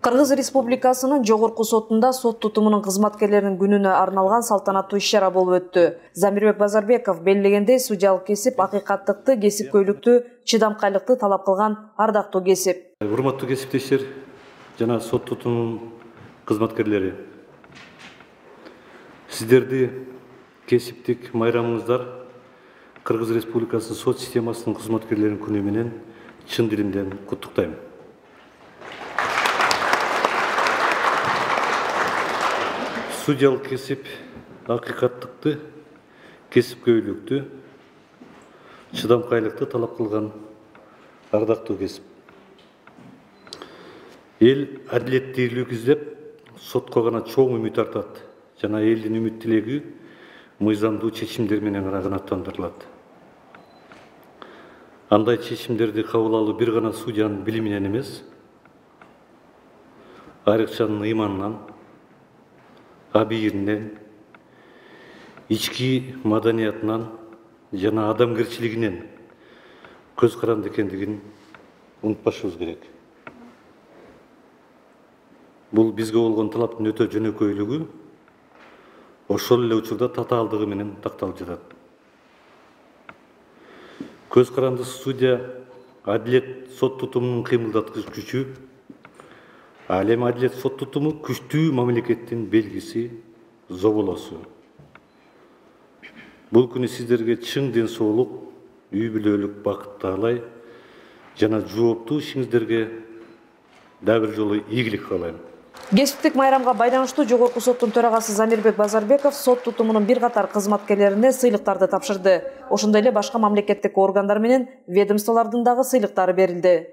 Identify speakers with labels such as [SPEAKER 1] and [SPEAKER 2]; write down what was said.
[SPEAKER 1] Кыргыз Республикасынын жогорку сотунда сот тутумунун кызматкерлеринин күнүнө арналган салтанаттуу иш-чара болуп өттү. Замирбек Базарбеков белгилегендей, судьялык кесип акыйкаттыкты, кесипкөйлүктү, чыдамкайлыкты талап кылган ардактуу кесип.
[SPEAKER 2] Урматтуу кесиптештер жана сот тутумунун кызматкерлери, сиздерди кесиптик майрамыңыздар Кыргыз Республикасынын сот системасынын кызматкерлеринин күнү менен чын дилимден куттуктайм. Судьялык кесип акыйкаттыкты, кесипкөйлүктү, чыдамкайлыкты талап кылган ардактуу кесип. Эл адилеттүүлүк издеп, сотко гана чоң үмүт артат жана элдин үмүт тилеги мыйзамдуу чечимдер менен гана канааттандырылат. Андай чечимдерди кабыл алуу бир гана судьянын билиминен эмес, айрыкчанын ыйманынан, абийиринен, ички маданиятынан жана адамгерчилигинен көз каранды экендигин унутпашыбыз керек. Бул бизге болгон талаптын өтө жөнөкөйлүгү ошол эле учурда татаалдыгы менен такталып жатат. Көз каранды судья адилет сот тутумунун кыймылдаткыч күчү, ал эми адилет сот тутуму күчтүү мамлекеттин белгиси, зоболосу. Бул күнү сиздерге чың ден соолук, үй бүлөлүк бакыт таалай жана жооптуу ишиңиздерге дагы бир жолу ийгилик каалайм.
[SPEAKER 1] Кесиптик майрамга байланыштуу жогорку соттун төрагасы Замирбек Базарбеков сот тутумунун бир катар кызматкерлерине сыйлыктарды тапшырды. Ошондой эле башка мамлекеттик органдар менен ведомстволордун дагы сыйлыктары берилди.